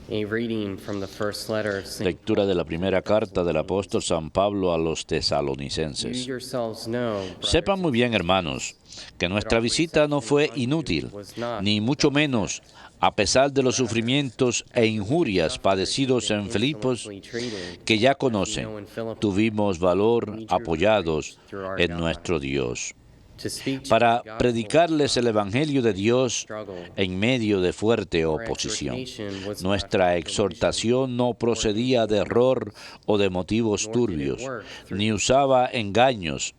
A reading from the first letter of St. Lectura de la primera carta del apóstol San Pablo a los You tesalonicenses. yourselves know, Sepan muy bien, hermanos, que nuestra visita no fue inútil, ni mucho menos, a pesar de los sufrimientos e injurias padecidos en Filipos, que ya conocen, tuvimos valor apoyados en nuestro Dios, para predicarles el Evangelio de Dios en medio de fuerte oposición. Nuestra exhortación no procedía de error o de motivos turbios, ni usaba engaños,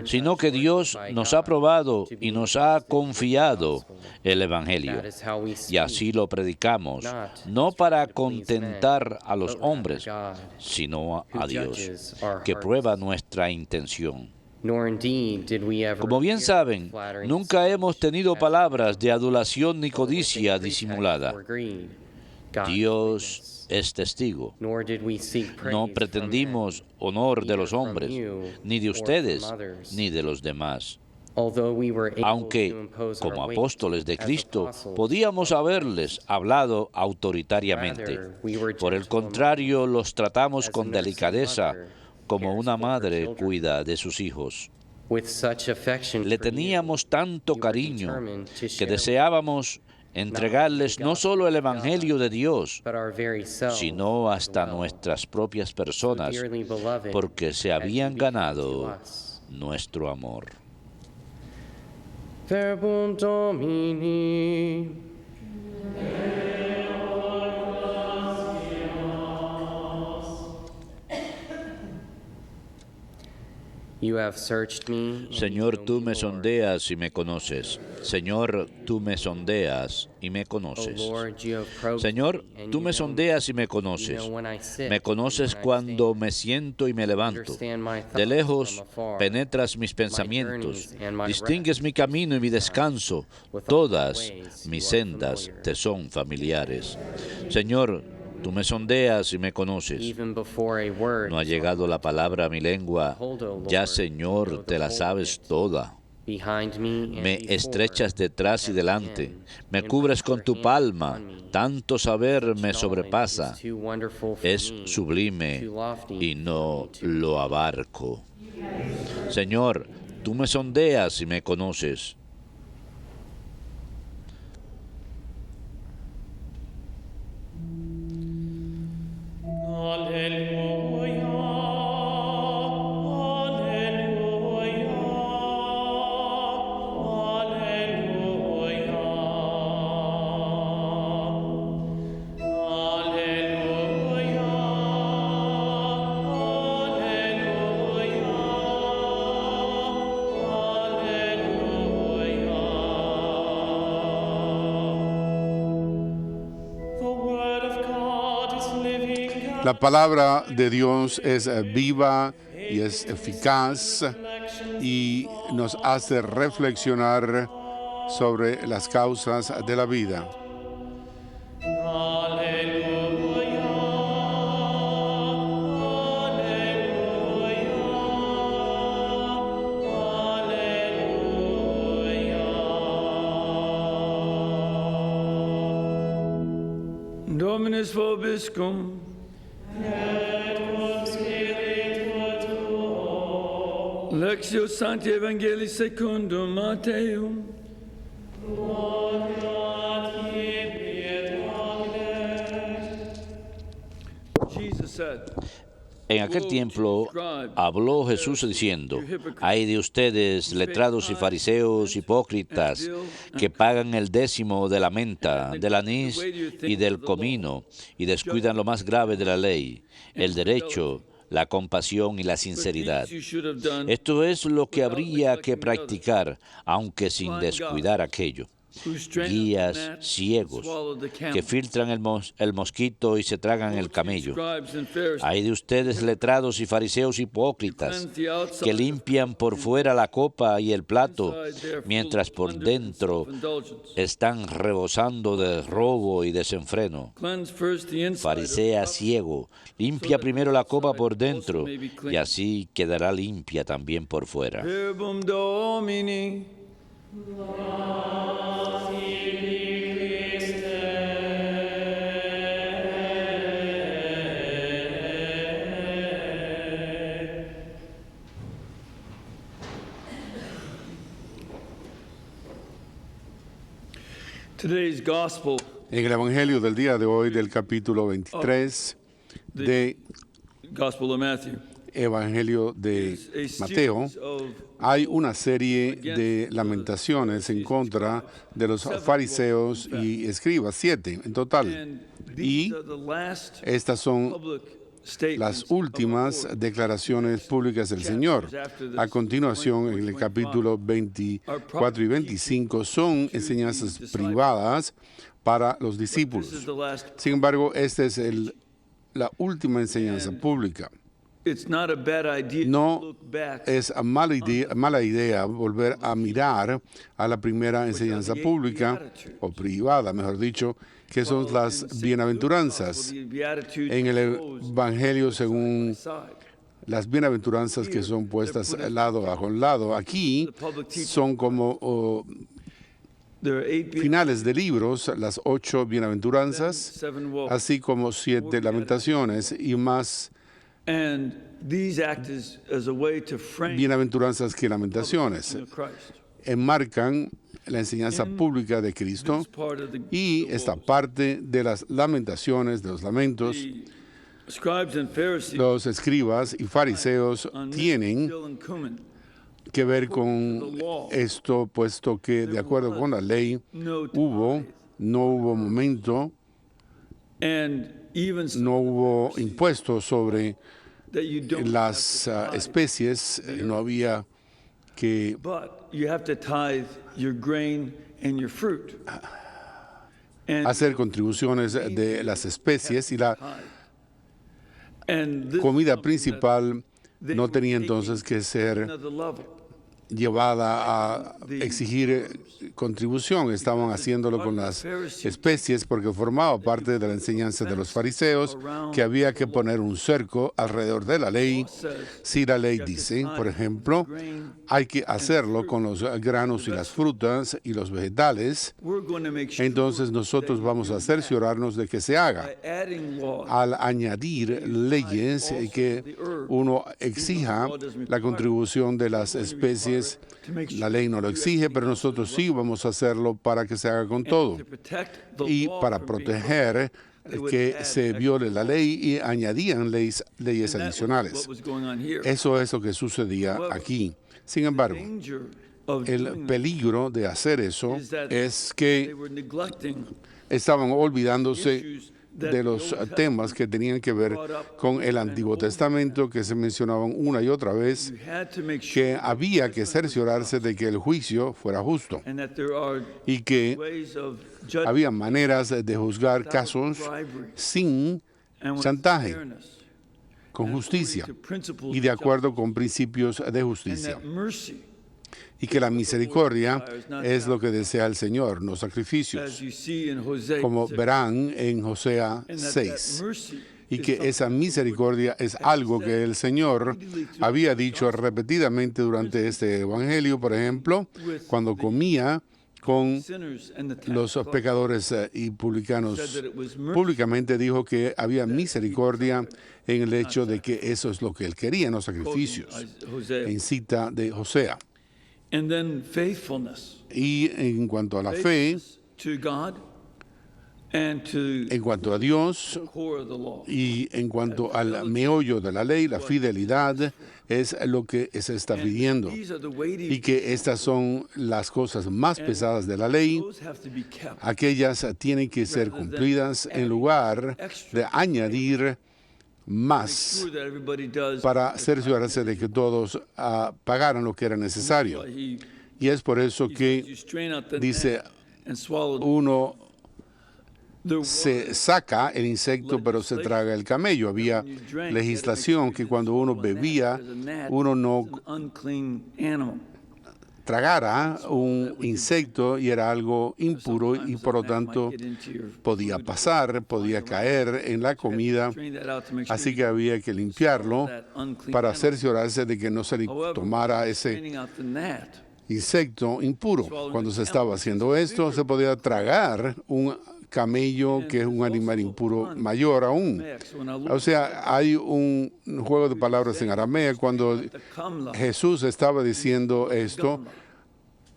sino que Dios nos ha probado y nos ha confiado el Evangelio. Y así lo predicamos, no para contentar a los hombres, sino a Dios, que prueba nuestra intención. Como bien saben, nunca hemos tenido palabras de adulación ni codicia disimulada. Dios es testigo. No pretendimos honor de los hombres, ni de ustedes, ni de los demás. Aunque, como apóstoles de Cristo, podíamos haberles hablado autoritariamente. Por el contrario, los tratamos con delicadeza, como una madre cuida de sus hijos. Le teníamos tanto cariño que deseábamos entregarles no solo el Evangelio de Dios, sino hasta nuestras propias personas, porque se habían ganado nuestro amor. Verbum Domini. Señor, tú me sondeas y me conoces. Señor, tú me sondeas y me conoces. Señor, tú me sondeas y me conoces. Me conoces cuando me siento y me levanto. De lejos penetras mis pensamientos. Distingues mi camino y mi descanso. Todas mis sendas te son familiares. Señor, tú me sondeas y me conoces. No ha llegado la palabra a mi lengua. Ya, Señor, te la sabes toda. Me estrechas detrás y delante. Me cubres con tu palma. Tanto saber me sobrepasa. Es sublime y no lo abarco. Señor, tú me sondeas y me conoces. Alleluia, alleluia, alleluia, alleluia, alleluia. The word of God is living. La palabra de Dios es viva y es eficaz y nos hace reflexionar sobre las causas de la vida. Dominus vobiscum. Lectio Sancti Evangelii secundum Matteum. Jesus said, En aquel tiempo habló Jesús diciendo: «Ay de ustedes, letrados y fariseos hipócritas, que pagan el décimo de la menta, del anís y del comino, y descuidan lo más grave de la ley, el derecho, la compasión y la sinceridad. Esto es lo que habría que practicar, aunque sin descuidar aquello. Guías ciegos que filtran el mosquito y se tragan el camello. Hay de ustedes, letrados y fariseos hipócritas, que limpian por fuera la copa y el plato, mientras por dentro están rebosando de robo y desenfreno. Farisea ciego, limpia primero la copa por dentro, y así quedará limpia también por fuera. Verbum Domini. Today's gospel En el Evangelio del día de hoy, del capítulo 23 de Gospel of Matthew Evangelio de is a Mateo, series of hay una serie de lamentaciones en contra de los fariseos y escribas, 7 en total. and Y these are the last estas son public statements las of our últimas Lord. declaraciones públicas del Señor. A continuación, en el capítulo 24 y 25, son enseñanzas privadas para los This is discípulos. the last. Sin embargo, esta es la última enseñanza pública. It's not a bad idea No to look back es mala idea volver a mirar a la primera enseñanza pública, o privada, mejor dicho, que son las bienaventuranzas. En el Evangelio, según las bienaventuranzas que son puestas lado bajo lado, aquí son como finales de libros, las 8 bienaventuranzas, así como 7 lamentaciones y más And these act as a way to frame bienaventuranzas que lamentaciones. Christ. Enmarcan la enseñanza pública de Cristo This part of the y esta parte de las lamentaciones, de los lamentos. the scribes and Pharisees Los escribas y fariseos tienen Still and Cumin, que ver con esto, puesto que de acuerdo con la ley no hubo momento, and even so no hubo impuestos sobre that you don't las tithe, especies, no había que but you have to tithe your grain and your fruit. And hacer contribuciones de las especies y la and this comida is something principal that no they tenía were entonces que taking ser another level. llevada a exigir contribución. Estaban haciéndolo con las especies porque formaba parte de la enseñanza de los fariseos que había que poner un cerco alrededor de la ley. Si la ley dice, por ejemplo, hay que hacerlo con los granos y las frutas y los vegetales, We're going to make sure entonces nosotros vamos a cerciorarnos de que se haga. by adding laws Al añadir leyes que uno exija la contribución de las especies, la ley no lo exige, pero nosotros sí vamos a hacerlo para que se haga con todo to protect the y law para from being proteger que se viole la ley y añadían leyes That was adicionales. what was going on here. Eso es lo que sucedía aquí. Sin embargo, Danger of el doing peligro de hacer eso is that es they que were neglecting estaban olvidándose issues that de the los Old temas que tenían que ver con el Antiguo Testamento, que se mencionaban una y otra vez, you had to make sure que había que cerciorarse de que el juicio fuera justo and that there are y que ways of judging había maneras de juzgar casos sin and with chantaje, fairness con justicia to principles y de of acuerdo con principios de justice, justicia. and that mercy, Y que la misericordia es lo que desea el Señor, no as sacrificios, you see in Hosea, como verán en Josea and that 6. mercy Y is que something esa misericordia es algo que el Señor había dicho repetidamente durante este Evangelio, por ejemplo, cuando comía con sinners and the tax los collectors. pecadores y publicanos. Said that it was mercy Públicamente dijo que había misericordia en el hecho de que eso es lo que él quería, no sacrificios, Hosea. en cita de Josea. And then faithfulness. Y en cuanto a la fe, Faithfulness to God and to en cuanto a Dios the core of the law. y en cuanto al meollo de la ley, la fidelidad es lo que se está pidiendo. These are the weighty Y que estas son las cosas más pesadas de la ley. those have to be kept. Aquellas tienen que ser cumplidas en lugar de añadir más Sure that everybody does. para cerciorarse de que todos pagaran lo que era necesario. He Y es por eso says que you strain out the dice, gnat and swallow uno the se saca el insecto pero se traga el camello. Había legislación que cuando uno bebía, uno no an unclean animal. tragara un insecto y era algo impuro y por lo tanto podía pasar, podía caer en la comida, así que había que limpiarlo para cerciorarse de que no se le tomara ese insecto impuro. Cuando se estaba haciendo esto, se podía tragar un camello, que es un animal impuro mayor aún. O sea, hay un juego de palabras en arameo. Cuando Jesús estaba diciendo esto,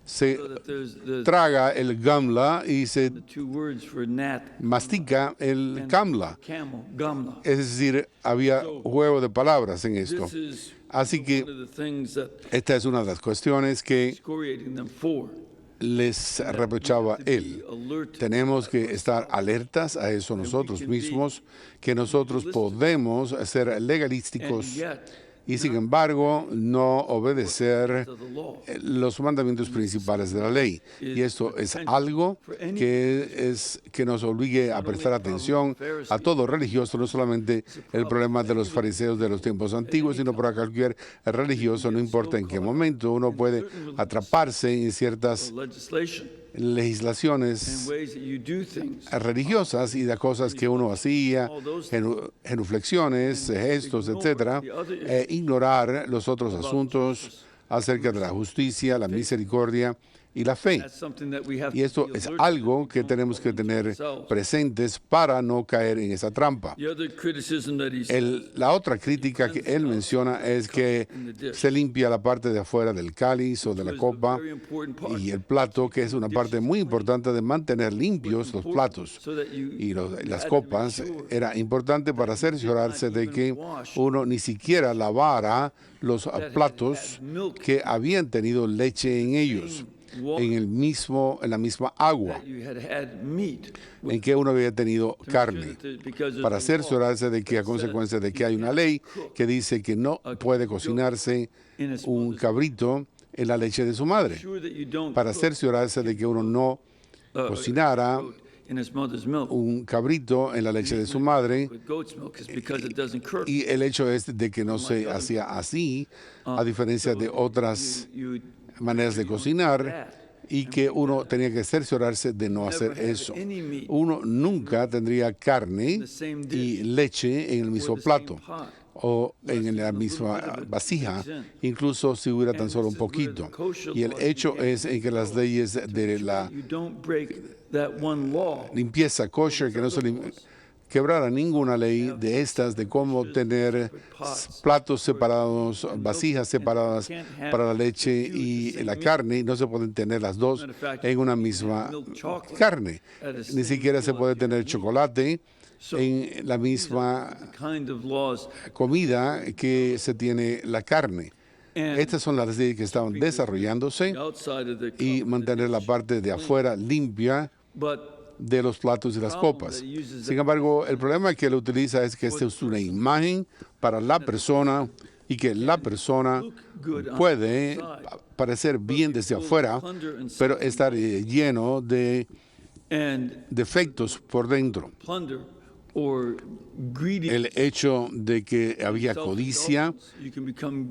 se So that there's the traga el gamla y se two words for gnat, mastica el camla. camel, gamla. Es decir, había juego de palabras en esto. This is Así que one of the things that esta es una de las cuestiones que excoriating them for. les reprochaba él. Alert. Tenemos que estar alertas a eso nosotros mismos, que nosotros podemos ser legalísticos And yet, y sin embargo no obedecer to the law. los mandamientos principales de la ley. Y esto es algo que nos obligue a prestar atención a todo religioso, no solamente el problema de los fariseos de los tiempos antiguos, sino para cualquier religioso, no importa en qué momento, uno puede atraparse en ciertas Legislation and legislaciones ways that you do things. religiosas y de cosas que uno hacía, genuflexiones, gestos, etcétera, e ignorar los otros asuntos acerca de la justicia, la misericordia y la fe. That's something that we have Y esto to be es alert algo que to. tenemos que tener Ourselves. presentes para no caer en esa trampa. The other criticism that he's La otra crítica que él menciona es que se limpia la parte de afuera del cáliz o de la copa very important part. y el plato, que es una parte muy importante de mantener limpios los platos. So that you Y las had to copas make sure era importante para cerciorarse de que uno ni siquiera lavara los platos que habían tenido leche en ellos, en la misma agua that you had meat. en que uno había tenido carne, Because of para the cerciorarse de que a consecuencia de que hay una ley que dice que no puede cocinarse in its un cabrito en la leche de su madre, sure that you don't para cook, cerciorarse de que uno no cocinara in its mother's milk un cabrito en la leche de su madre. with goat's milk is because it doesn't curdle. Y el hecho es de que no se hacía así, a diferencia de otras You maneras de cocinar, y que uno tenía que cerciorarse de no hacer eso. Uno nunca tendría carne y leche en el mismo plato o en la misma vasija, incluso si hubiera tan solo un poquito. Y el hecho es en que las leyes de la you don't break that one law. limpieza kosher, que no se quebrara ninguna ley de estas, de cómo tener platos separados, vasijas separadas para la leche y la carne. No se pueden tener las dos en una misma carne. Ni siquiera se puede tener chocolate en la misma Kind of laws. comida que se tiene la carne. And Estas son las leyes que estaban desarrollándose outside of the y mantener la parte de afuera limpia but de los platos y las copas. Sin embargo, el problema que él utiliza es que esta es una imagen para la persona y que la persona puede parecer bien desde afuera, pero estar lleno de and defectos por dentro. plunder or greedy El hecho de que había codicia you can become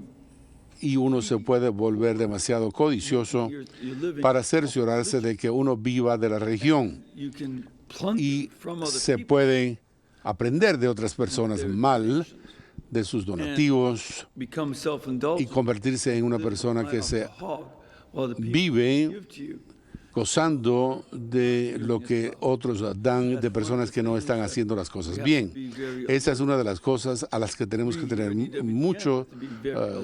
y uno se puede volver demasiado codicioso you're living para cerciorarse de que uno viva de la religión you can plunder y from other se people puede aprender de otras personas mal, de sus donativos, become y self-indulgent convertirse en una persona que se while the people vive give to you. gozando de lo que otros dan de personas que no están haciendo las cosas bien. Esa es una de las cosas a las que tenemos que tener mucho,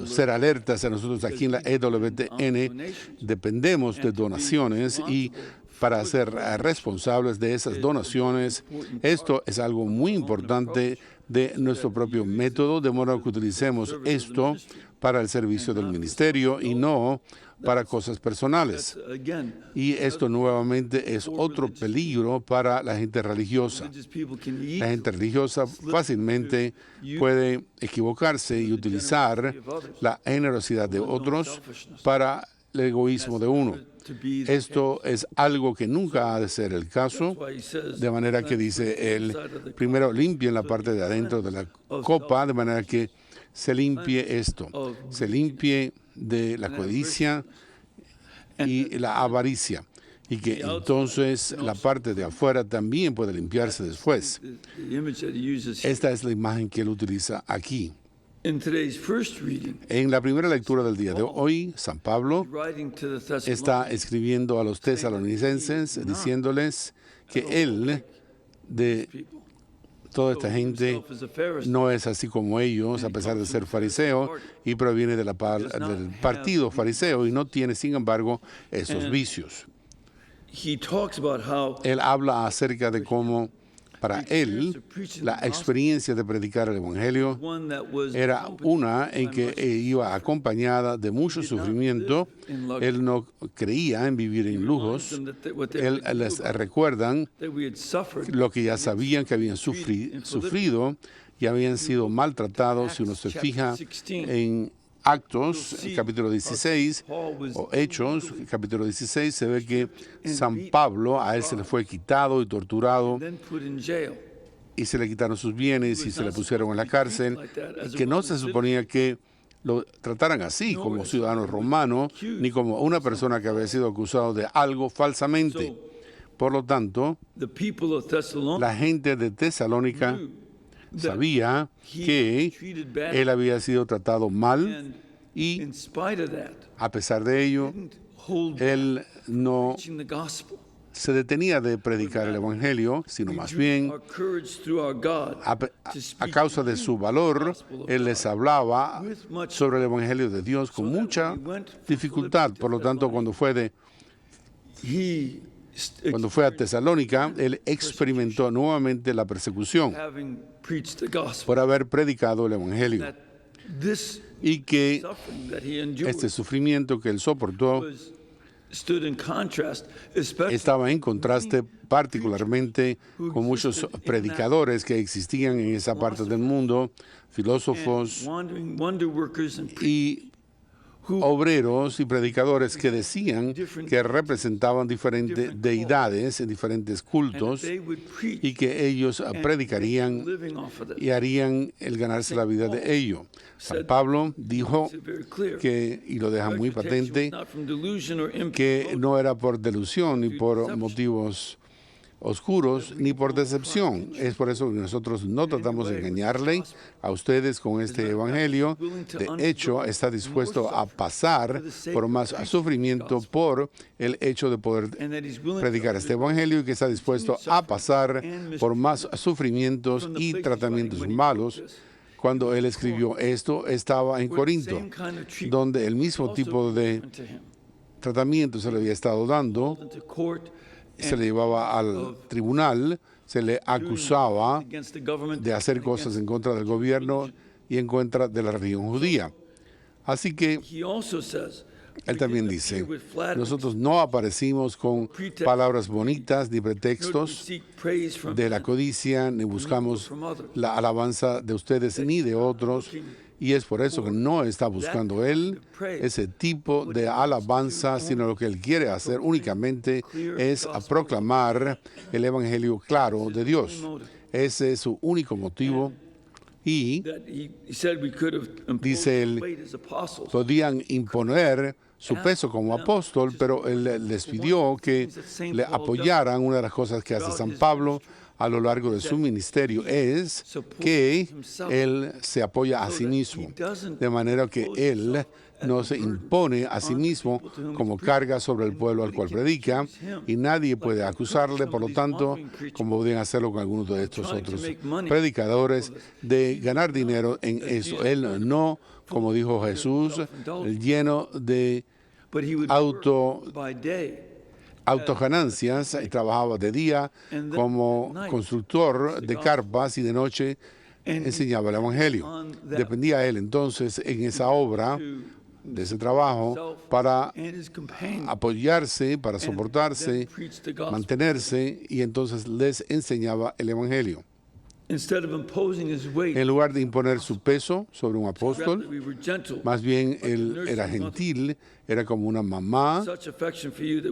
ser alertas a nosotros aquí en la EWTN. Dependemos de donaciones y para ser responsables de esas donaciones, esto es algo muy importante de nuestro propio método, de modo que utilicemos esto para el servicio del ministerio y no para cosas personales. Again, Y esto nuevamente es otro peligro para la gente religiosa. religious people can eat La gente religiosa fácilmente puede equivocarse y utilizar la generosidad de otros para el egoísmo de uno. to be the Esto es algo que nunca ha de ser el caso, why he says de manera que dice él, primero limpien la parte de adentro de la copa, de manera que se limpie esto, se limpie de la codicia y la avaricia, y que entonces la parte de afuera también puede limpiarse después. the image that he uses Esta es la imagen que él utiliza aquí. in today's first reading, En la primera lectura del día de hoy, San Pablo writing to the Thessalonians, está escribiendo a los tesalonicenses diciéndoles que él Toda esta gente no es así como ellos, a pesar de ser fariseo, y proviene del partido fariseo y no tiene, sin embargo, esos vicios. Él habla acerca de cómo para él la experiencia de predicar el Evangelio era una en que iba acompañada de mucho sufrimiento. Él no creía en vivir en lujos. Él les recuerdan lo que ya sabían que habían sufrido y habían sido maltratados. Si uno se fija en Actos, capítulo 16, o Hechos, capítulo 16, se ve que San Pablo, a él se le fue quitado y torturado, y se le quitaron sus bienes y se le pusieron en la cárcel, que no se suponía que lo trataran así, como ciudadano romano, ni como una persona que había sido acusado de algo falsamente. Por lo tanto, la gente de Tesalónica sabía que él había sido tratado mal y, a pesar de ello, él no se detenía de predicar el Evangelio, sino más bien, a causa de su valor, él les hablaba sobre el Evangelio de Dios con mucha dificultad. Por lo tanto, cuando fue a Tesalónica, él experimentó nuevamente la persecución por haber predicado el Evangelio, y que este sufrimiento que él soportó estaba en contraste particularmente con muchos predicadores que existían en esa parte del mundo, filósofos y obreros y predicadores que decían que representaban diferentes deidades en diferentes cultos y que ellos predicarían y harían el ganarse la vida de ello. San Pablo dijo que, y lo deja muy patente, que no era por delusión ni por motivos oscuros ni por decepción. Es por eso que nosotros no tratamos de engañarle a ustedes con este evangelio. De hecho, está dispuesto a pasar por más sufrimiento por el hecho de poder predicar este evangelio, y que está dispuesto a pasar por más sufrimientos y tratamientos malos. Cuando él escribió esto, estaba en Corinto, donde el mismo tipo de tratamiento se le había estado dando. Se le llevaba al tribunal, se le acusaba de hacer cosas en contra del gobierno y en contra de la religión judía. Así que él también dice, nosotros no aparecimos con palabras bonitas ni pretextos de la codicia, ni buscamos la alabanza de ustedes ni de otros. Y es por eso que no está buscando él ese tipo de alabanza, sino lo que él quiere hacer únicamente es proclamar el evangelio claro de Dios. Ese es su único motivo. Y dice él, podían imponer su peso como apóstol, pero él les pidió que le apoyaran. Una de las cosas que hace San Pablo a lo largo de su ministerio es que él se apoya a sí mismo, de manera que él no se impone a sí mismo como carga sobre el pueblo al cual predica, y nadie puede acusarle, por lo tanto, como podrían hacerlo con algunos de estos otros predicadores, de ganar dinero en eso. Él no, como dijo Jesús, lleno de autoganancias, y trabajaba de día como constructor de carpas y de noche enseñaba el evangelio. Dependía él entonces en esa obra, de ese trabajo, para apoyarse, para soportarse, mantenerse, y entonces les enseñaba el evangelio. En lugar de imponer su peso sobre un apóstol, más bien él era gentil, era como una mamá,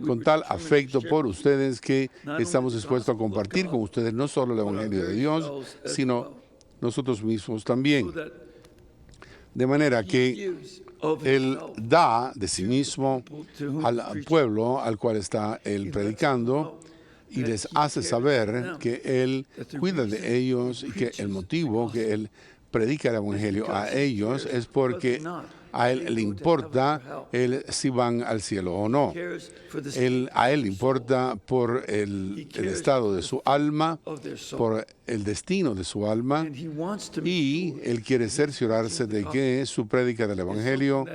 con tal afecto por ustedes que estamos dispuestos a compartir con ustedes no solo el evangelio de Dios, sino nosotros mismos también. De manera que él da de sí mismo al pueblo al cual está él predicando, y les hace saber que él cuida de ellos y que el motivo que él predica el evangelio a ellos es porque A Él le importa si van al cielo o no. cares for the A Él le importa por el estado de su alma, of their soul. por el destino de su alma, And he wants to y Él quiere cerciorarse de que su prédica del Evangelio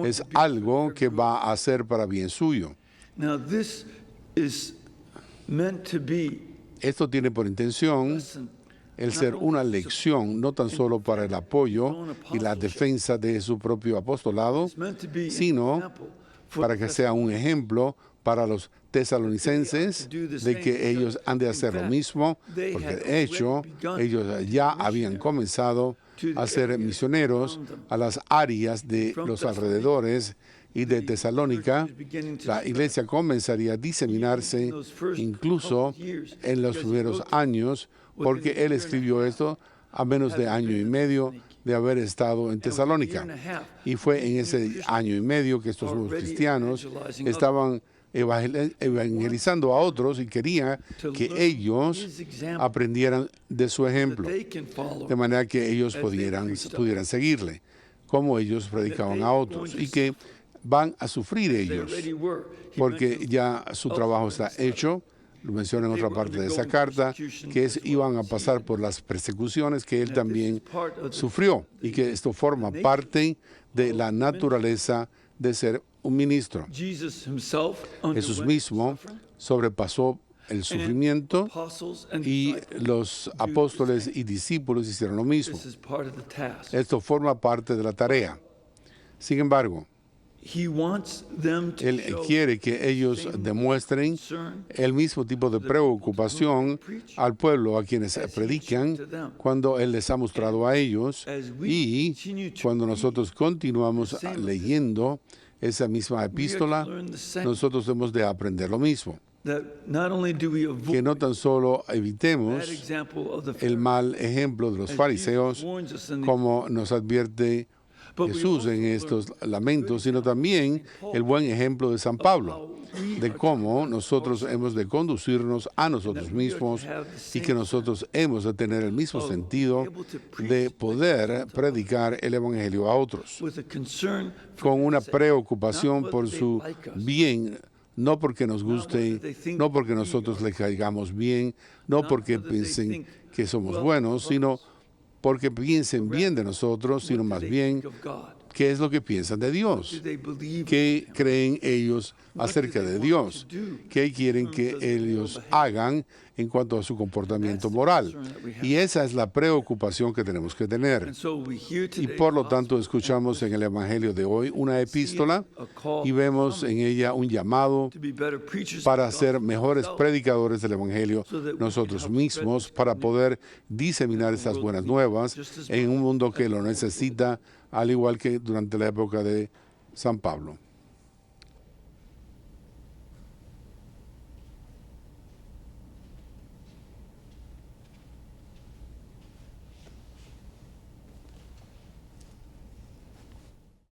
es algo que va a ser para bien suyo. Now this is meant to be Esto tiene por intención el ser una lección no tan solo para el apoyo y la defensa de su propio apostolado, it's meant to be an sino example for para que sea un ejemplo para los tesalonicenses de que ellos han de hacer lo mismo, porque de hecho ellos ya habían comenzado a ser misioneros a las áreas de los alrededores y de Tesalónica. La iglesia comenzaría a diseminarse incluso en los primeros años, porque él escribió esto a menos de año y medio de haber estado en Tesalónica. Y fue en ese año y medio que estos nuevos cristianos estaban evangelizando a otros y quería que ellos aprendieran de su ejemplo, de manera que ellos pudieran seguirle, como ellos predicaban a otros, y que van a sufrir ellos, porque ya su trabajo está hecho. Lo menciona en otra parte de esa carta, que iban a pasar por las persecuciones que él también sufrió, y que esto forma parte de la naturaleza de ser un ministro. Jesús mismo sobrepasó el sufrimiento y los apóstoles y discípulos hicieron lo mismo. Esto forma parte de la tarea. Sin embargo, Él quiere que ellos demuestren el mismo tipo de preocupación al pueblo a quienes predican cuando Él les ha mostrado a ellos, y cuando nosotros continuamos leyendo esa misma epístola, nosotros hemos de aprender lo mismo. Que no tan solo evitemos el mal ejemplo de los fariseos, como nos advierte Jesús en estos lamentos, sino también el buen ejemplo de San Pablo, de cómo nosotros hemos de conducirnos a nosotros mismos y que nosotros hemos de tener el mismo sentido de poder predicar el Evangelio a otros, con una preocupación por su bien, no porque nos guste, no porque nosotros le caigamos bien, no porque piensen que somos buenos, sino porque piensen bien de nosotros, sino más bien qué es lo que piensan de Dios, qué creen ellos acerca de Dios, qué quieren que ellos hagan en cuanto a su comportamiento moral. Y esa es la preocupación que tenemos que tener. Y por lo tanto escuchamos en el Evangelio de hoy una epístola y vemos en ella un llamado para ser mejores predicadores del Evangelio nosotros mismos, para poder diseminar estas buenas nuevas en un mundo que lo necesita, al igual que durante la época de San Pablo.